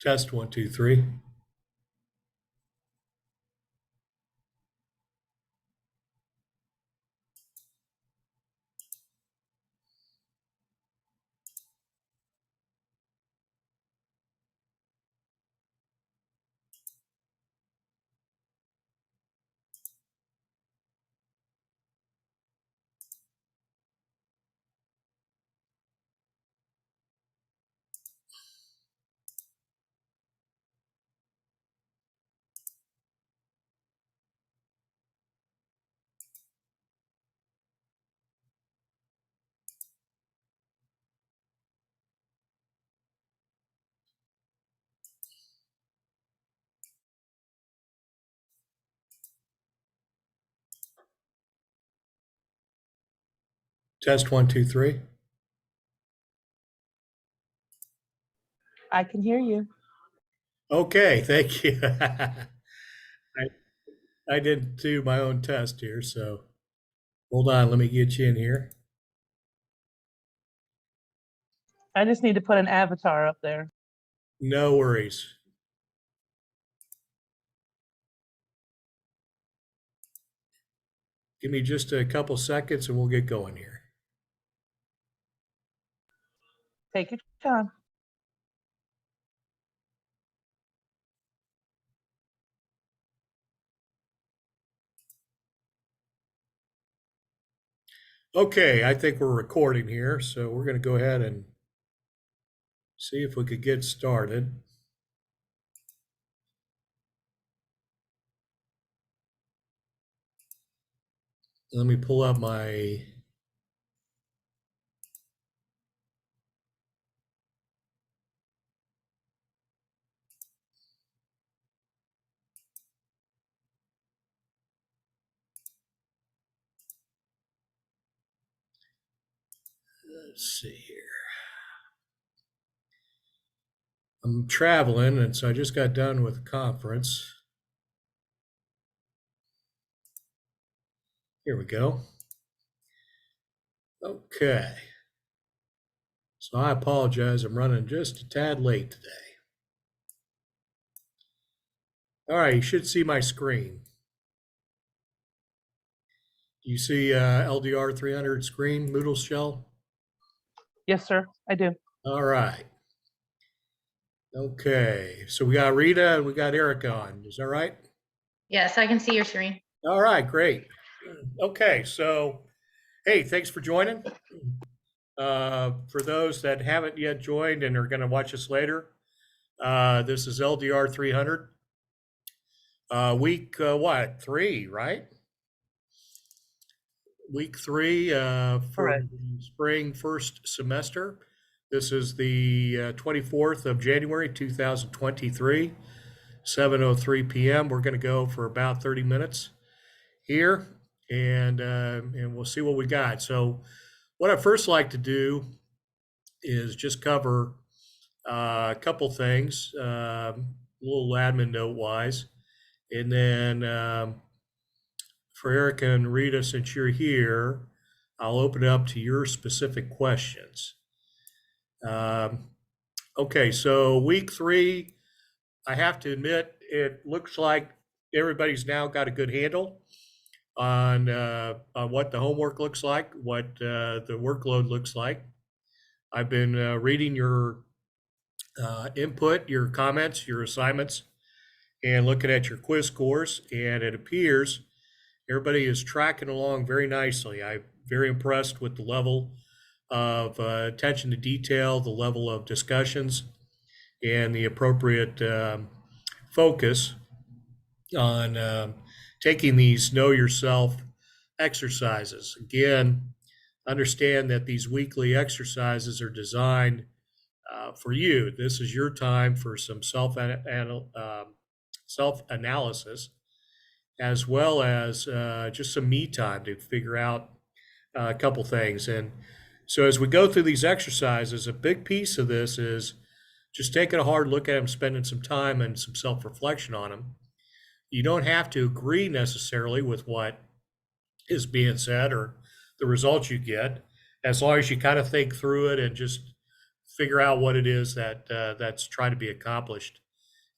Test 1, 2, 3. Test 1, 2, 3. I can hear you. Okay, thank you. I didn't do my own test here, so hold on, let me get you in here. I just need to put an avatar up there. No worries. Give me just a couple seconds and we'll get going here. Take your time. Okay, I think we're recording here, so we're going to go ahead and see if we could get started. Let me pull up my let's see here. I'm traveling, and so I just got done with a conference. Here we go. Okay. So I apologize, I'm running just a tad late today. All right, you should see my screen. You see LDR 300 screen, Moodle shell? Yes, sir, I do. All right. Okay, so we got Rita and we got Erica on. Is that right? Yes, I can see your screen. All right, great. Okay, so hey, thanks for joining. For those that haven't yet joined and are going to watch us later, this is LDR 300. Week what? 3, right? Week 3 for Correct. spring first semester. This is the 24th of January 2023, 7:03 p.m. We're going to go for about 30 minutes here, and we'll see what we got. So, what I first like to do is just cover a couple things, a little admin note wise, and then for Erica and Rita, since you're here, I'll open it up to your specific questions. Okay, so week 3, I have to admit, it looks like everybody's now got a good handle on what the homework looks like, what the workload looks like. I've been reading your input, your comments, your assignments, and looking at your quiz scores, and it appears everybody is tracking along very nicely. I'm very impressed with the level of attention to detail, the level of discussions, and the appropriate focus on taking these know yourself exercises. Again, understand that these weekly exercises are designed for you. This is your time for some self-analysis, as well as just some me time to figure out a couple things. And so as we go through these exercises, a big piece of this is just taking a hard look at them, spending some time and some self-reflection on them. You don't have to agree necessarily with what is being said or the results you get, as long as you kind of think through it and just figure out what it is that that's trying to be accomplished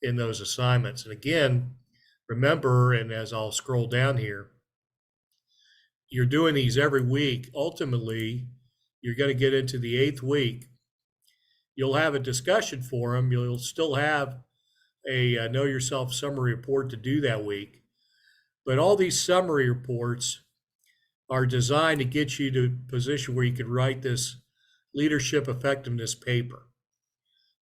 in those assignments. And again, remember, and as I'll scroll down here, you're doing these every week. Ultimately, you're going to get into the 8th week. You'll have a discussion forum. You'll still have a know yourself summary report to do that week. But all these summary reports are designed to get you to a position where you can write this leadership effectiveness paper.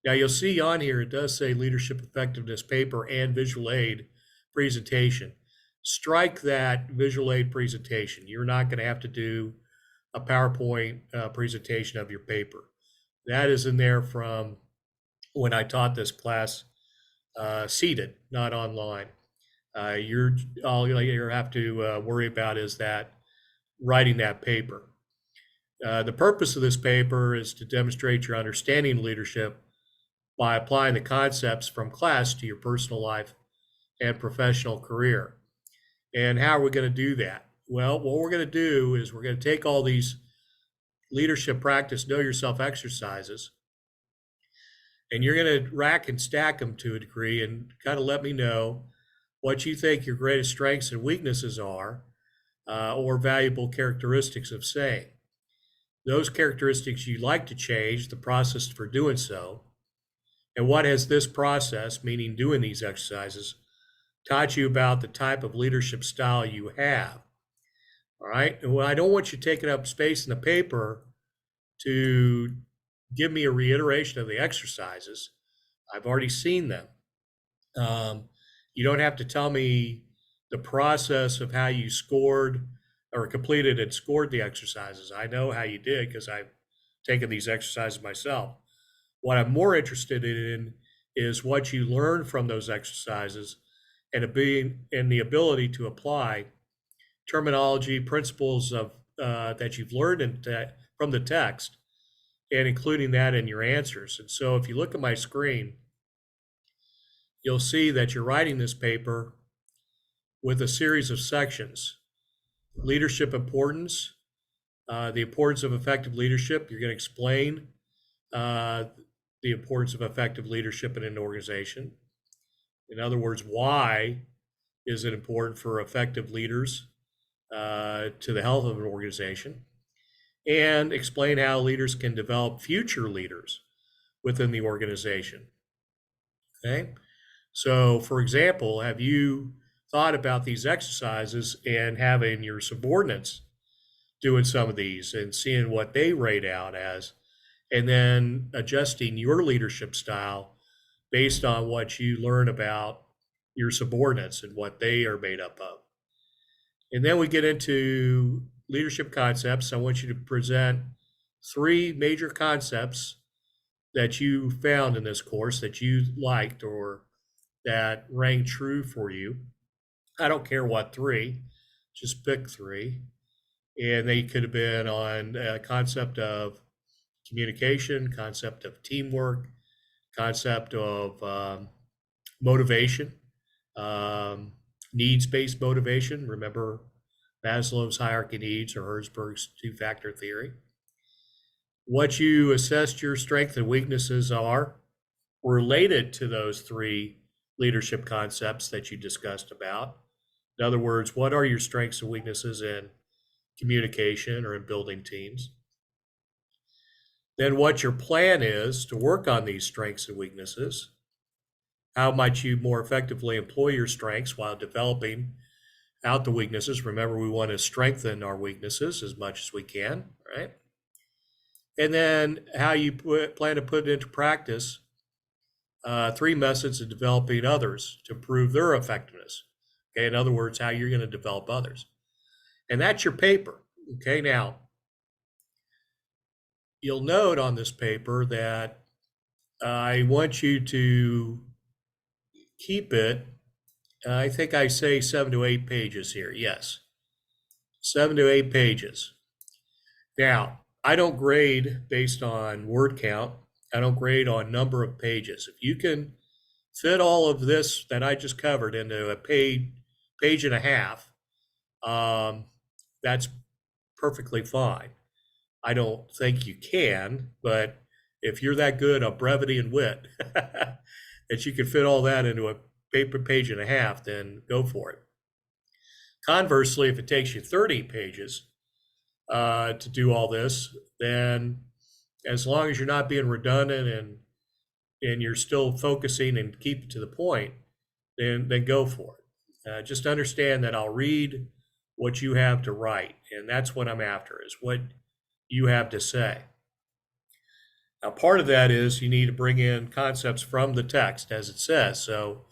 Now you'll see on here, it does say leadership effectiveness paper and visual aid presentation. Strike that visual aid presentation. You're not going to have to do a PowerPoint presentation of your paper. That is in there from when I taught this class seated, not online. All you have to worry about is that writing that paper. The purpose of this paper is to demonstrate your understanding of leadership by applying the concepts from class to your personal life and professional career. And how are we going to do that? Well, what we're going to do is we're going to take all these leadership practice, know yourself exercises, and you're going to rack and stack them to a degree and kind of let me know what you think your greatest strengths and weaknesses are, or valuable characteristics of saying. Those characteristics you'd like to change, the process for doing so, and what has this process, meaning doing these exercises, taught you about the type of leadership style you have. All right. And I don't want you taking up space in the paper to give me a reiteration of the exercises. I've already seen them. You don't have to tell me the process of how you scored or completed and scored the exercises. I know how you did because I've taken these exercises myself. What I'm more interested in is what you learned from those exercises and the ability to apply terminology, principles of that you've learned from the text, and including that in your answers. And so if you look at my screen, you'll see that you're writing this paper with a series of sections. Leadership importance, the importance of effective leadership. You're going to explain the importance of effective leadership in an organization. In other words, why is it important for effective leaders to the health of an organization? And explain how leaders can develop future leaders within the organization. Okay. So, for example, have you thought about these exercises and having your subordinates doing some of these and seeing what they rate out as, and then adjusting your leadership style based on what you learn about your subordinates and what they are made up of? And then we get into leadership concepts. I want you to present 3 major concepts that you found in this course that you liked or that rang true for you. I don't care what 3, just pick 3. And they could have been on a concept of communication, concept of teamwork, concept of motivation, needs-based motivation. Remember Maslow's hierarchy of needs or Herzberg's 2-factor theory. What you assessed your strengths and weaknesses are related to those 3 leadership concepts that you discussed about. In other words, what are your strengths and weaknesses in communication or in building teams? Then what your plan is to work on these strengths and weaknesses. How might you more effectively employ your strengths while developing out the weaknesses? Remember, we want to strengthen our weaknesses as much as we can, right? And then how you plan to put into practice 3 methods of developing others to improve their effectiveness. Okay, in other words, how you're going to develop others. And that's your paper. Okay, now you'll note on this paper that I want you to keep it, I think I say 7 to 8 pages here. Yes, 7 to 8 pages. Now, I don't grade based on word count. I don't grade on number of pages. If you can fit all of this that I just covered into a page and a half, that's perfectly fine. I don't think you can, but if you're that good on brevity and wit, that you can fit all that into a paper page and a half, then go for it. Conversely, if it takes you 30 pages to do all this, then as long as you're not being redundant and you're still focusing and keep to the point, then go for it. Just understand that I'll read what you have to write, and that's what I'm after, is what you have to say. Now, part of that is you need to bring in concepts from the text, as it says. So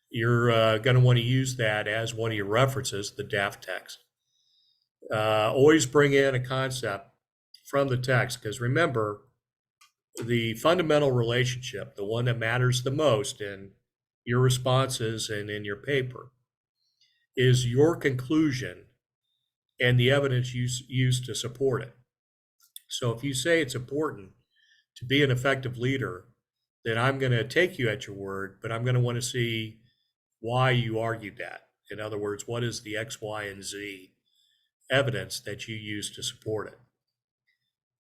you're going to want to use that as one of your references, the DAF text. Always bring in a concept from the text, because remember, the fundamental relationship, the one that matters the most in your responses and in your paper, is your conclusion and the evidence used to support it. So if you say it's important to be an effective leader, then I'm going to take you at your word, but I'm going to want to see why you argued that. In other words, what is the X, Y, and Z evidence that you use to support it?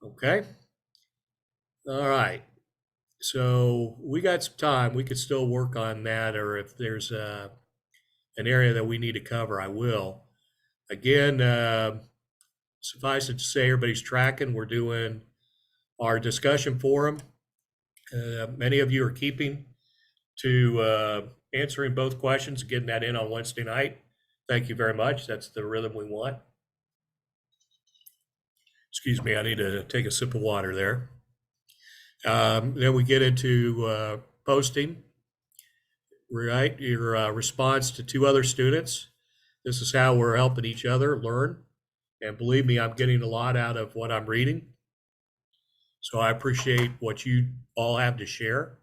Okay? All right. So we got some time. We could still work on that, or if there's an area that we need to cover, I will. Again, suffice it to say, everybody's tracking. We're doing our discussion forum. Many of you are keeping to answering both questions, getting that in on Wednesday night. Thank you very much. That's the rhythm we want. Excuse me, I need to take a sip of water there. Then we get into posting, right? Your response to 2 other students. This is how we're helping each other learn. And believe me, I'm getting a lot out of what I'm reading. So I appreciate what you all have to share.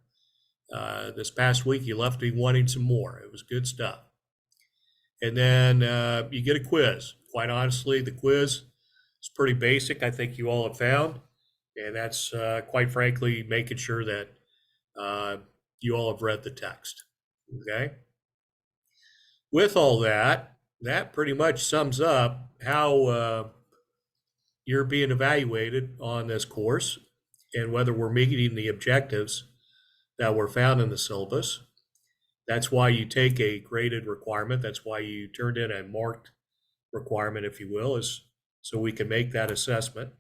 This past week, you left me wanting some more. It was good stuff. And then you get a quiz. Quite honestly, the quiz is pretty basic, I think you all have found. And that's, quite frankly, making sure that you all have read the text. Okay? With all that, that pretty much sums up how you're being evaluated on this course and whether we're meeting the objectives that were found in the syllabus. That's why you take a graded requirement. That's why you turned in a marked requirement, if you will, is so we can make that assessment.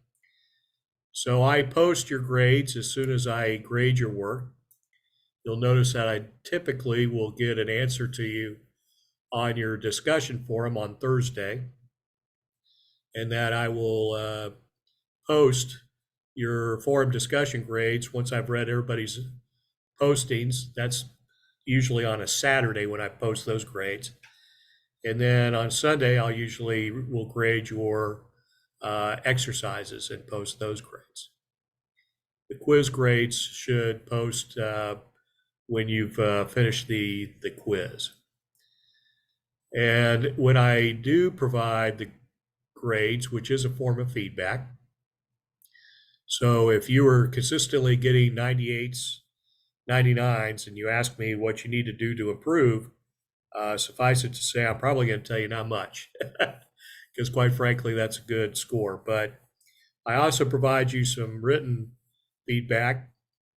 So I post your grades as soon as I grade your work. You'll notice that I typically will get an answer to you on your discussion forum on Thursday, and that I will post your forum discussion grades once I've read everybody's postings. That's usually on a Saturday when I post those grades. And then on Sunday, I'll usually will grade your exercises and post those grades. The quiz grades should post when you've finished the quiz. And when I do provide the grades, which is a form of feedback, so if you were consistently getting 98s, 99s, and you ask me what you need to do to improve, suffice it to say, I'm probably going to tell you not much, because quite frankly, that's a good score. But I also provide you some written feedback,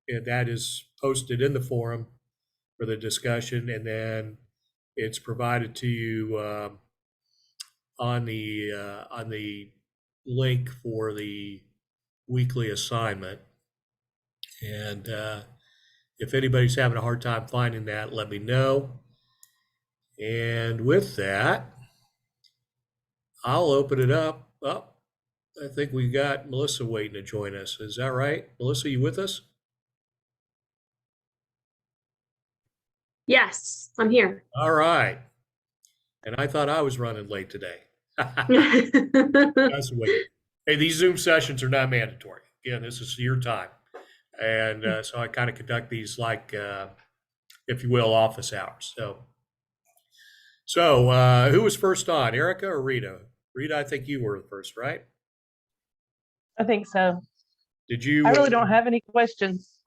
and that is posted in the forum for the discussion, and then it's provided to you on the link for the weekly assignment. And if anybody's having a hard time finding that, let me know. And with that, I'll open it up. Oh, I think we got Melissa waiting to join us. Is that right? Melissa, you with us? Yes, I'm here. All right. And I thought I was running late today. That's the way. Hey, these Zoom sessions are not mandatory. Again, this is your time. And so I kind of conduct these like, if you will, office hours. So who was first on, Erica or Rita? Rita, I think you were the first, right? I think so. Did you? I really don't have any questions.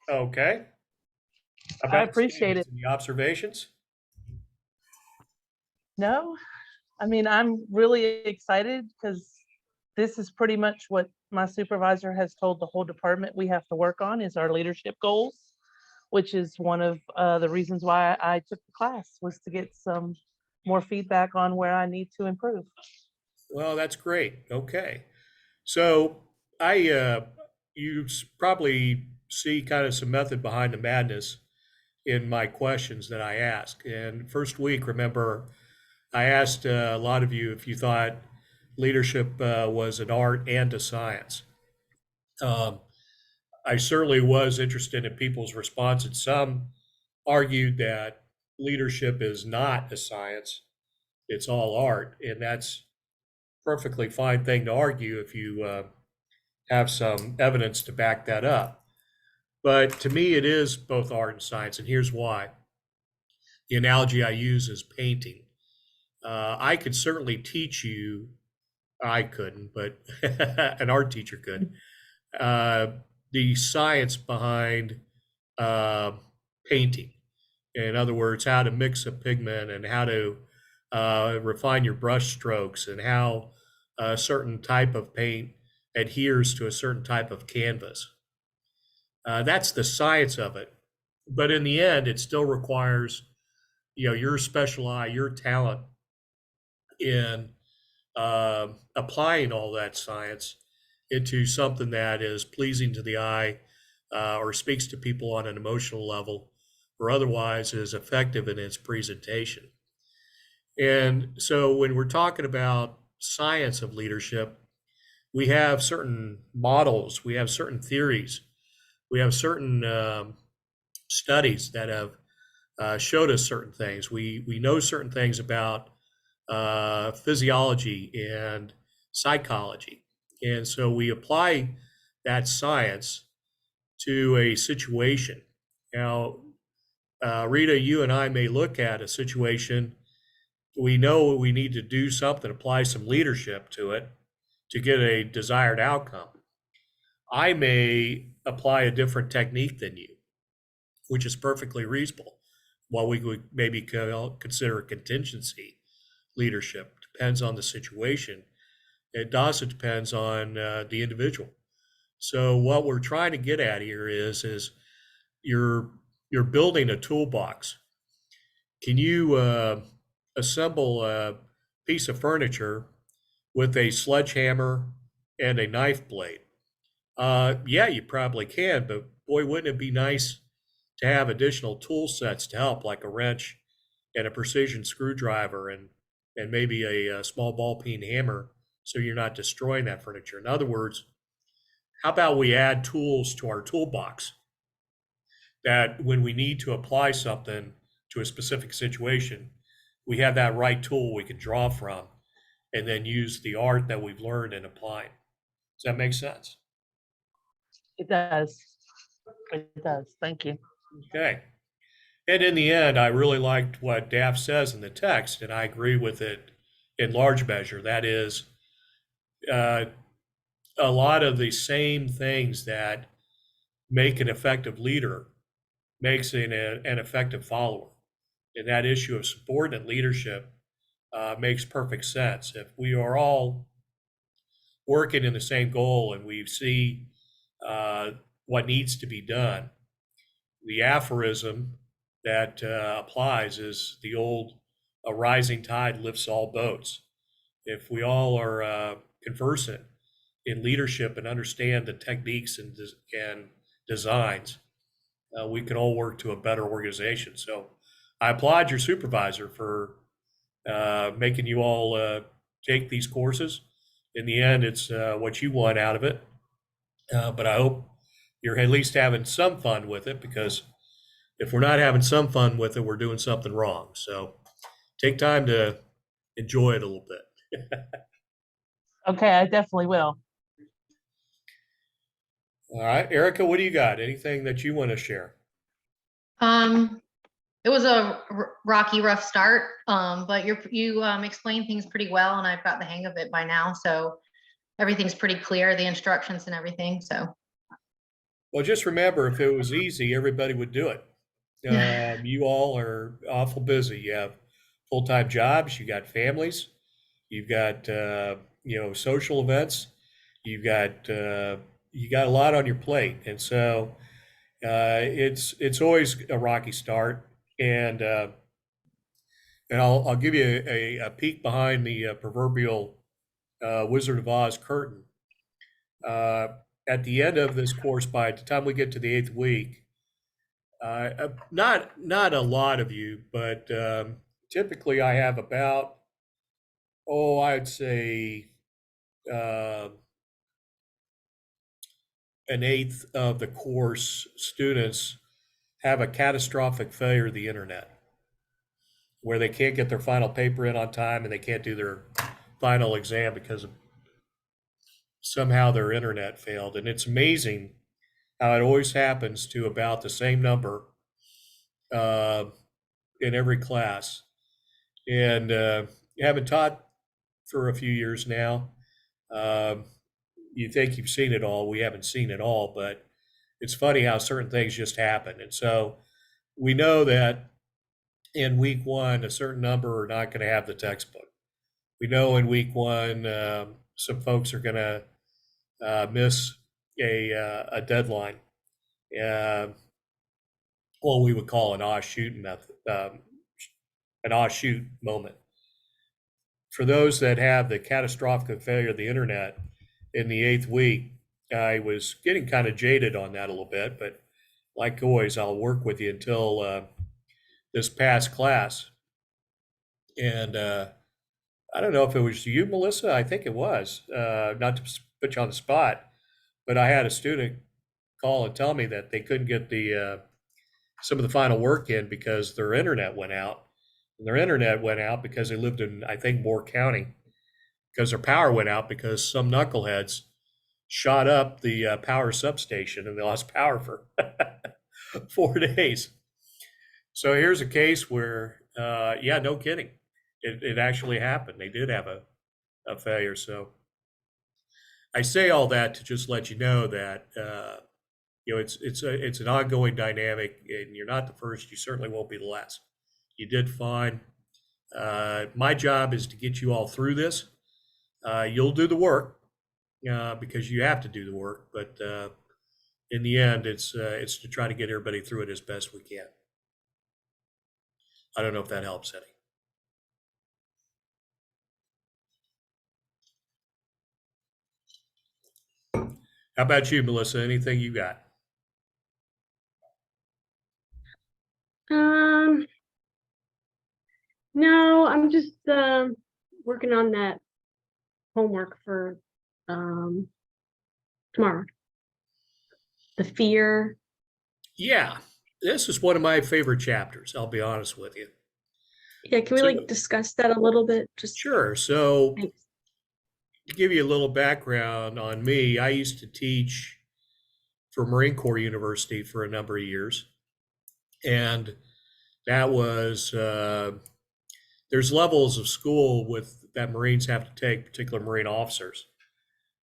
Okay. How I about appreciate it. the observations? No, I mean, I'm really excited because this is pretty much what my supervisor has told the whole department we have to work on is our leadership goals, which is one of the reasons why I took the class, was to get some more feedback on where I need to improve. Well, that's great. Okay. So you probably see kind of some method behind the madness in my questions that I ask. And first week, remember, I asked a lot of you if you thought leadership was an art and a science. Um, I certainly was interested in people's responses. Some argued that leadership is not a science, it's all art. And that's perfectly fine thing to argue if you have some evidence to back that up. But to me, it is both art and science. And here's why. The analogy I use is painting. I could certainly teach you, I couldn't, but an art teacher could, uh, the science behind uh, painting. In other words, how to mix a pigment and how to refine your brush strokes and how a certain type of paint adheres to a certain type of canvas. That's the science of it. But in the end, it still requires, your special eye, your talent in applying all that science into something that is pleasing to the eye or speaks to people on an emotional level or otherwise is effective in its presentation. And so when we're talking about science of leadership, we have certain models, we have certain theories, we have certain studies that have showed us certain things. We know certain things about physiology and psychology. And so we apply that science to a situation. Now, Rita, you and I may look at a situation, we know we need to do something, apply some leadership to it to get a desired outcome. I may apply a different technique than you, which is perfectly reasonable. What we would maybe consider a contingency leadership. Depends on the situation. It also depends on the individual. So what we're trying to get at here is you're building a toolbox. Can you assemble a piece of furniture with a sledgehammer and a knife blade? Yeah, you probably can, but boy, wouldn't it be nice to have additional tool sets to help, like a wrench and a precision screwdriver and maybe a small ball peen hammer, so you're not destroying that furniture. In other words, how about we add tools to our toolbox that when we need to apply something to a specific situation, we have that right tool we can draw from and then use the art that we've learned and apply. Does that make sense? It does. It does. Thank you. Okay. And in the end, I really liked what Daff says in the text, and I agree with it in large measure. That is, uh, a lot of the same things that make an effective leader makes an effective follower. And that issue of subordinate leadership makes perfect sense. If we are all working in the same goal and we see what needs to be done, the aphorism that applies is the old "a rising tide lifts all boats." If we all are conversant in leadership and understand the techniques and designs, we can all work to a better organization. So I applaud your supervisor for making you all take these courses. In the end, it's what you want out of it. But I hope you're at least having some fun with it, because if we're not having some fun with it, we're doing something wrong. So take time to enjoy it a little bit. Okay, I definitely will. All right, Erica, what do you got? Anything that you want to share? It was a rocky, rough start, but you explained things pretty well, and I've got the hang of it by now. So everything's pretty clear, the instructions and everything. So Well, just remember, if it was easy, everybody would do it. You all are awful busy. You have full-time jobs, you got families, you've got social events, you've got you got a lot on your plate, and so it's always a rocky start. And I'll give you a peek behind the proverbial Wizard of Oz curtain. Uh, at the end of this course, by the time we get to the 8th week, not a lot of you, but typically I have about, I'd say uh, an eighth of the course students have a catastrophic failure of the internet, where they can't get their final paper in on time and they can't do their final exam because of somehow their internet failed. And it's amazing how it always happens to about the same number uh, in every class. And having taught for a few years now, um, you think you've seen it all. We haven't seen it all, but it's funny how certain things just happen. And so we know that in week one, a certain number are not going to have the textbook. We know in week one, some folks are going to miss a deadline. Uh, what we would call an offshoot method, an offshoot moment. For those that have the catastrophic failure of the internet in the 8th week, I was getting kind of jaded on that a little bit, but like always, I'll work with you until this past class. And I don't know if it was you, Melissa. I think it was. Not to put you on the spot, but I had a student call and tell me that they couldn't get the some of the final work in because their internet went out. And their internet went out because they lived in, I think, Moore County, because their power went out because some knuckleheads shot up the power substation and they lost power for 4 days. So here's a case where, yeah, no kidding. It actually happened. They did have a failure. So I say all that to just let you know that it's an ongoing dynamic, and you're not the first. You certainly won't be the last. You did fine. My job is to get you all through this. You'll do the work because you have to do the work, but in the end, it's to try to get everybody through it as best we can. I don't know if that helps any. How about you, Melissa? Anything you got? Um, no, I'm just working on that homework for tomorrow. The F.E.A.R. Yeah, this is one of my favorite chapters. I'll be honest with you. Yeah, can we So- like discuss that a little bit? Just Sure. So thanks. to give you a little background on me, I used to teach for Marine Corps University for a number of years. And that was, there's levels of school with that Marines have to take, particular Marine officers.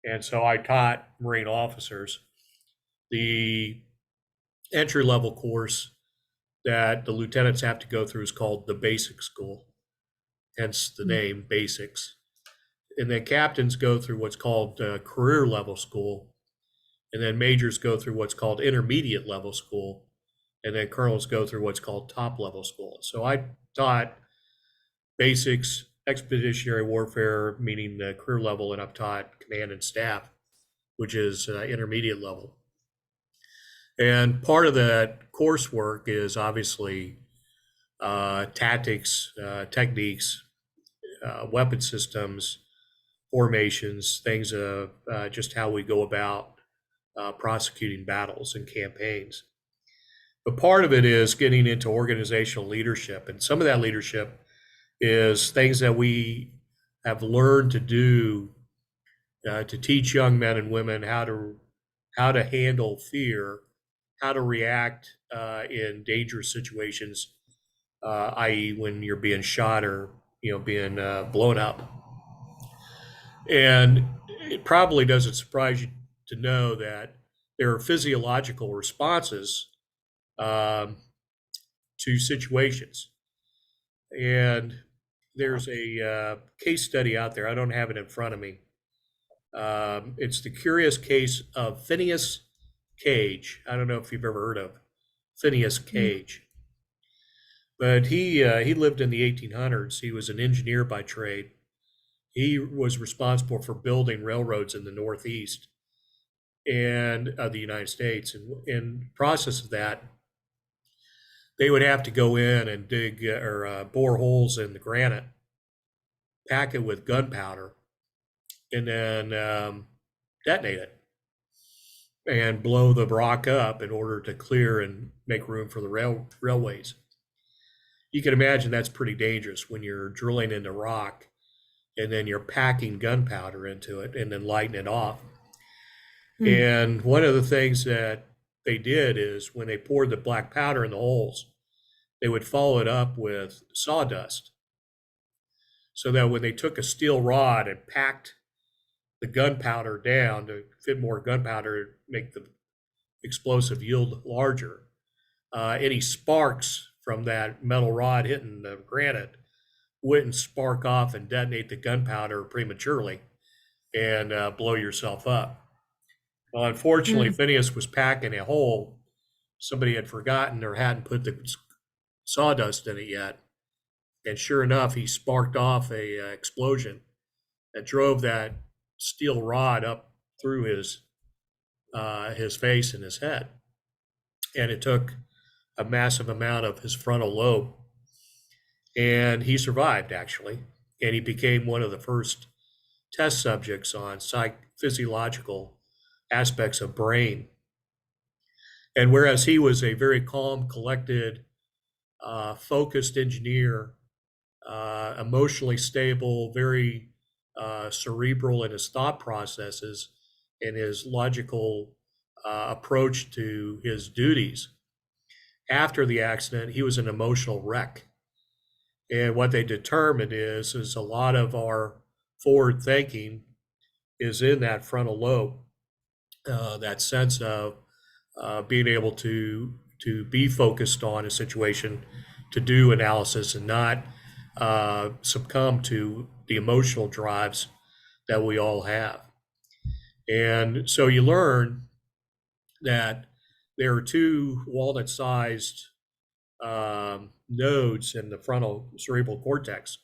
And so I taught Marine officers. The entry level course that the lieutenants have to go through is called the basic school, hence the name basics. And then captains go through what's called career level school. And then majors go through what's called intermediate level school. And then colonels go through what's called top level school. So I taught basics, expeditionary warfare, meaning the career level, and I've taught command and staff, which is intermediate level. And part of that coursework is obviously tactics, techniques, weapon systems, formations, things of just how we go about prosecuting battles and campaigns. But part of it is getting into organizational leadership. And some of that leadership is things that we have learned to do to teach young men and women how to handle fear, how to react in dangerous situations, i.e., when you're being shot or being blown up. And it probably doesn't surprise you to know that there are physiological responses to situations. And there's a case study out there. I don't have it in front of me, It's the curious case of Phineas Gage. I don't know if you've ever heard of Phineas Gage, but he lived in the 1800s. He was an engineer by trade. He was responsible for building railroads in the Northeast and of the United States. And in the process of that, they would have to go in and dig or bore holes in the granite, pack it with gunpowder, and then detonate it and blow the rock up in order to clear and make room for the railways. You can imagine that's pretty dangerous when you're drilling into rock and then you're packing gunpowder into it and then lighting it off. And one of the things that they did is when they poured the black powder in the holes, they would follow it up with sawdust, so that when they took a steel rod and packed the gunpowder down to fit more gunpowder, make the explosive yield larger, any sparks from that metal rod hitting the granite wouldn't spark off and detonate the gunpowder prematurely and blow yourself up. Well, unfortunately, Phineas was packing a hole. Somebody had forgotten or hadn't put the sawdust in it yet. And sure enough, he sparked off a explosion that drove that steel rod up through his face and his head. And it took a massive amount of his frontal lobe. And he survived, actually. And he became one of the first test subjects on physiological aspects of brain. And whereas he was a very calm, collected, focused engineer, emotionally stable, very cerebral in his thought processes and his logical approach to his duties, after the accident, he was an emotional wreck. And what they determined is a lot of our forward thinking is in that frontal lobe, that sense of being able to be focused on a situation, to do analysis and not succumb to the emotional drives that we all have. And so you learn that there are two walnut-sized nodes in the frontal cerebral cortex,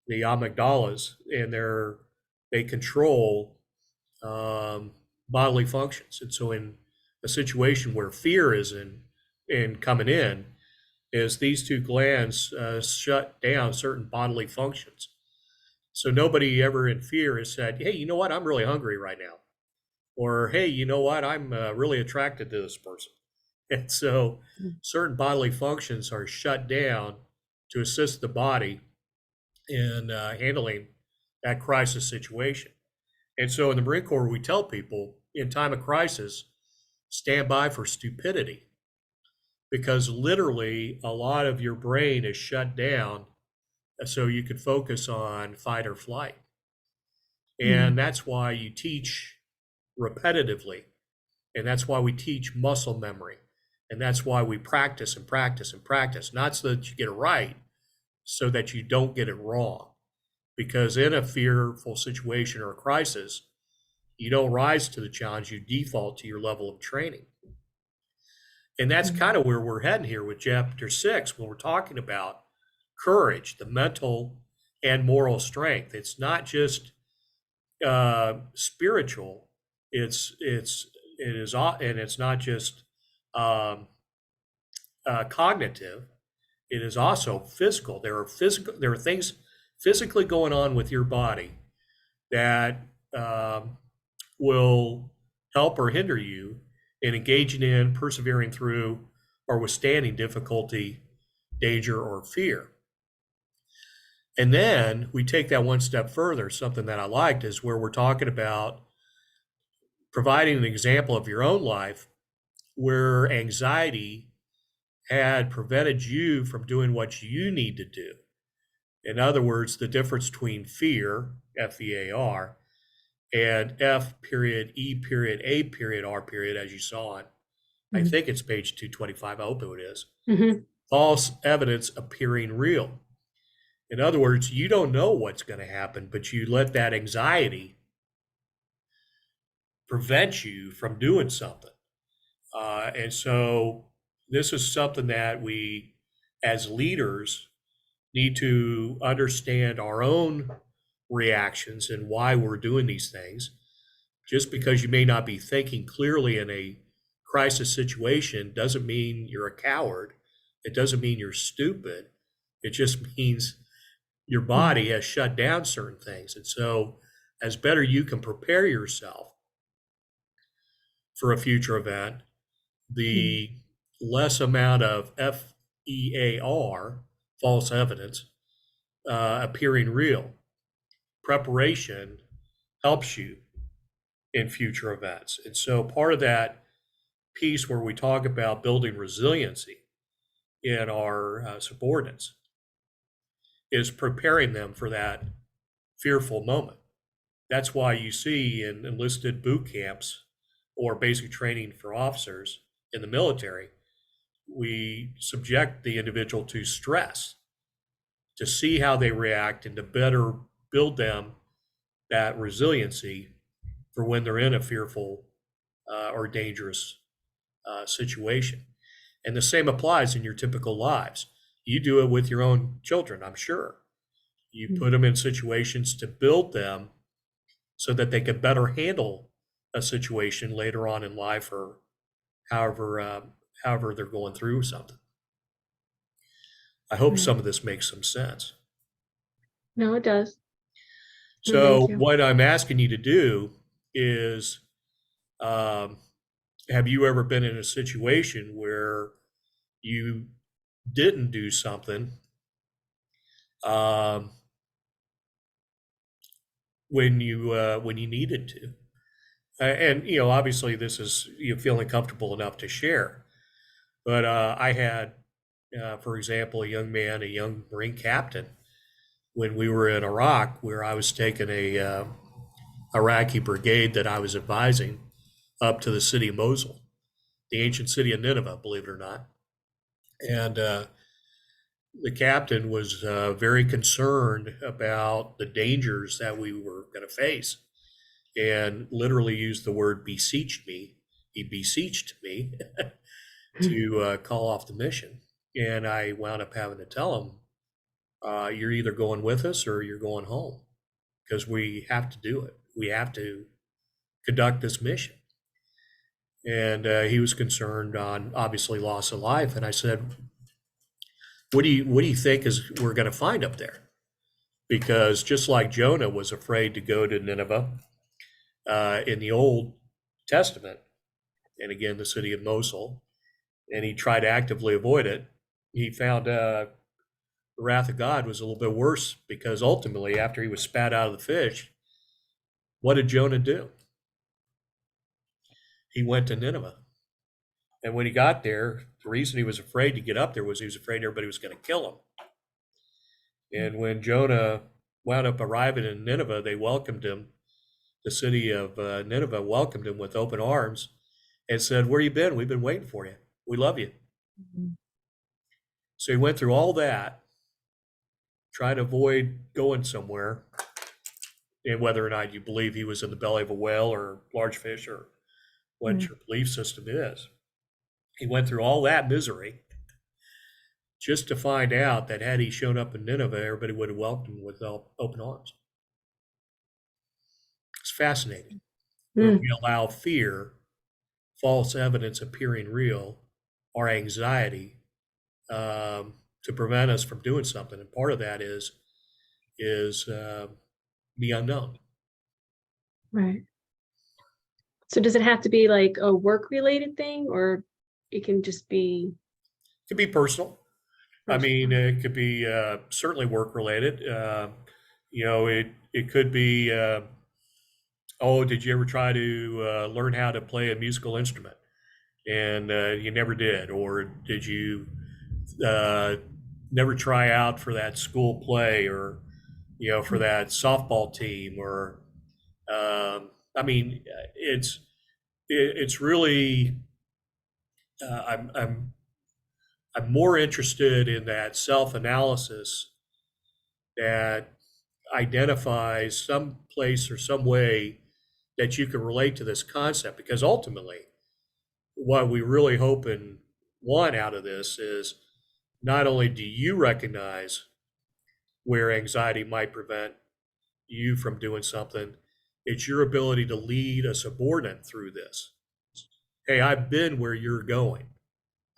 the amygdalas, and they control bodily functions. And so in a situation where fear is in coming in, is these two glands shut down certain bodily functions. So nobody ever in fear has said, hey, you know what, I'm really hungry right now. Or, hey, you know what, I'm really attracted to this person. And so certain bodily functions are shut down to assist the body in handling that crisis situation. And so in the Marine Corps, we tell people in time of crisis, stand by for stupidity, because literally a lot of your brain is shut down so you can focus on fight or flight. And that's why you teach repetitively. And that's why we teach muscle memory. And that's why we practice and practice and practice, not so that you get it right, so that you don't get it wrong. Because in a fearful situation or a crisis, you don't rise to the challenge, you default to your level of training. And that's kind of where we're heading here with chapter 6, when we're talking about courage, the mental and moral strength. It's not just spiritual. It is, and it's not just cognitive. It is also physical. There are things physically going on with your body that will help or hinder you in engaging in, persevering through, or withstanding difficulty, danger, or fear. And then we take that one step further. Something that I liked is where we're talking about providing an example of your own life where anxiety had prevented you from doing what you need to do. In other words, the difference between fear, F.E.A.R, and F.E.A.R, as you saw it. I think it's page 225. I hope it is. False evidence appearing real. In other words, you don't know what's going to happen, but you let that anxiety prevent you from doing something. And so this is something that we, as leaders, need to understand our own reactions and why we're doing these things. Just because you may not be thinking clearly in a crisis situation doesn't mean you're a coward. It doesn't mean you're stupid. It just means your body has shut down certain things. And so, as better you can prepare yourself for a future event, the less amount of F.E.A.R, false evidence, appearing real. Preparation helps you in future events. And so part of that piece where we talk about building resiliency in our subordinates is preparing them for that fearful moment. That's why you see in enlisted boot camps or basic training for officers in the military, we subject the individual to stress to see how they react and to better build them that resiliency for when they're in a fearful or dangerous situation. And the same applies in your typical lives. You do it with your own children, I'm sure. You put them in situations to build them so that they can better handle a situation later on in life or however they're going through something. I hope some of this makes some sense. No, it does. So Thank you. what I'm asking you to do is, have you ever been in a situation where you didn't do something when you needed to? And obviously, this is you feeling comfortable enough to share. But I had, for example, a young Marine captain, when we were in Iraq, where I was taking a Iraqi brigade that I was advising up to the city of Mosul, the ancient city of Nineveh, believe it or not. And the captain was very concerned about the dangers that we were going to face, and literally used the word beseeched me. He beseeched me to call off the mission. And I wound up having to tell him, you're either going with us or you're going home, because we have to do it. We have to conduct this mission. And he was concerned on obviously loss of life. And I said, what do you think we're going to find up there? Because just like Jonah was afraid to go to Nineveh in the Old Testament, and again the city of Mosul, and he tried to actively avoid it, he found the wrath of God was a little bit worse, because ultimately, after he was spat out of the fish, what did Jonah do? He went to Nineveh. And when he got there, the reason he was afraid to get up there was he was afraid everybody was going to kill him. And when Jonah wound up arriving in Nineveh, they welcomed him. The city of Nineveh welcomed him with open arms and said, "Where you been? We've been waiting for you. We love you." So he went through all that, trying to avoid going somewhere, and whether or not you believe he was in the belly of a whale or large fish or what your belief system is. He went through all that misery just to find out that had he shown up in Nineveh, everybody would have welcomed him with open arms. It's fascinating. When we allow fear, false evidence appearing real, our anxiety to prevent us from doing something. And part of that is the unknown. Right. So does it have to be like a work-related thing, or it can just be? It could be personal. I mean, it could be certainly work-related. It could be, did you ever try to learn how to play a musical instrument and you never did? Or did you never try out for that school play, or for that softball team? Or I mean, it's really I'm more interested in that self-analysis that identifies some place or some way that you can relate to this concept, because ultimately what we really hope and want out of this is not only do you recognize where anxiety might prevent you from doing something, it's your ability to lead a subordinate through this. Hey, I've been where you're going.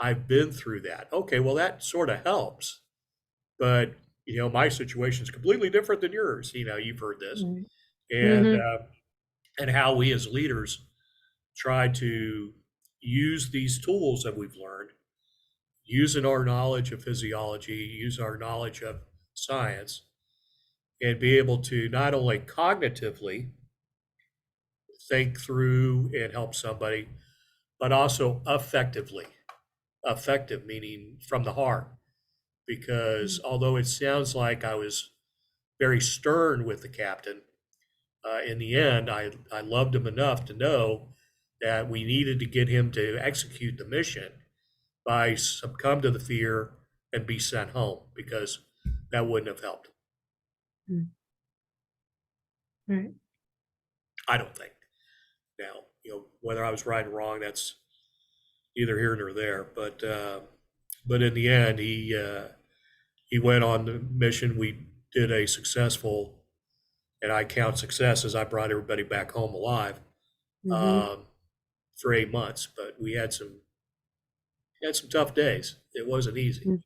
I've been through that. Okay, well, that sort of helps. But, my situation is completely different than yours. You've heard this. Mhm. And how we as leaders try to use these tools that we've learned, using our knowledge of physiology, use our knowledge of science, and be able to not only cognitively think through and help somebody, but also effectively. Effective meaning from the heart. Because although it sounds like I was very stern with the captain, in the end, I loved him enough to know that we needed to get him to execute the mission by succumb to the fear and be sent home, because that wouldn't have helped. Right. I don't think. Now, whether I was right or wrong, that's neither here nor there. But in the end, he went on the mission. We did a successful, and I count success as I brought everybody back home alive, for 8 months. But we had some tough days. It wasn't easy,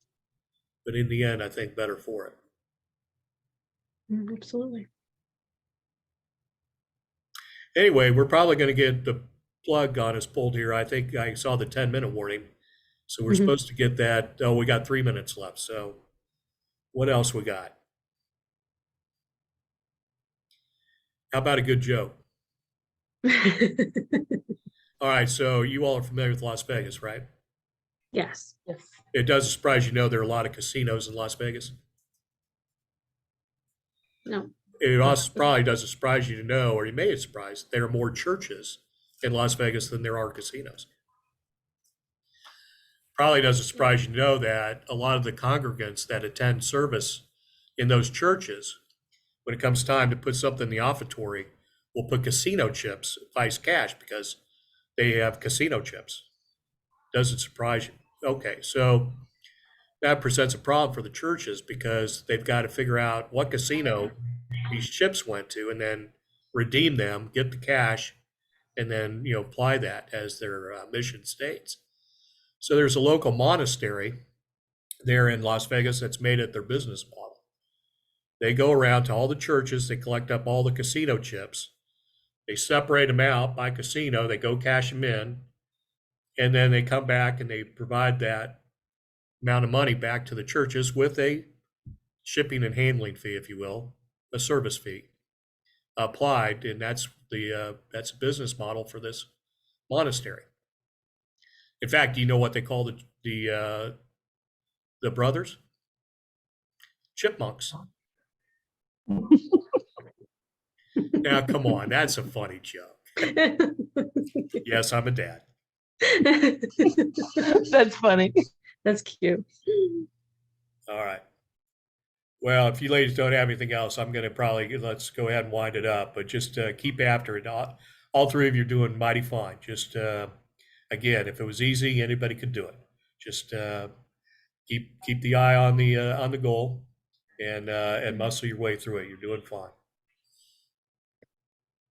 but in the end, I think better for it. Absolutely. Anyway, we're probably going to get the plug on us pulled here. I think I saw the 10-minute warning. So we're supposed to get that. Oh, we got 3 minutes left. So what else we got? How about a good joke? All right. So you all are familiar with Las Vegas, right? Yes. Yes. It doesn't surprise you know there are a lot of casinos in Las Vegas. No. It also probably doesn't surprise you to know, or you may be surprised, there are more churches in Las Vegas than there are casinos. Probably doesn't surprise you to know that a lot of the congregants that attend service in those churches, when it comes time to put something in the offertory, will put casino chips, vice cash, because they have casino chips. Doesn't surprise you. Okay, so that presents a problem for the churches, because they've got to figure out what casino these chips went to and then redeem them, get the cash, and then apply that as their mission states. So there's a local monastery there in Las Vegas that's made it their business model. They go around to all the churches, they collect up all the casino chips, they separate them out by casino, they go cash them in, and then they come back and they provide that amount of money back to the churches with a shipping and handling fee, if you will, a service fee applied, and that's the business model for this monastery. In fact, do you know what they call the brothers? Chipmunks. Now, come on, that's a funny joke. Yes, I'm a dad. That's funny. That's cute. All right. Well, if you ladies don't have anything else, I'm going to let's go ahead and wind it up. But just keep after it. All three of you are doing mighty fine. Just again, if it was easy, anybody could do it. Just keep the eye on the goal, and muscle your way through it. You're doing fine.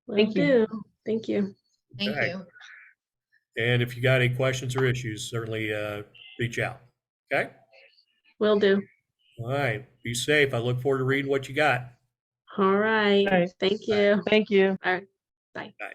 Thank you. Thank you. Thank Okay. you. And if you got any questions or issues, certainly reach out. Okay. Will do. All right. Be safe. I look forward to reading what you got. All right. All right. Thank you. Thank you. All right. Bye. Bye.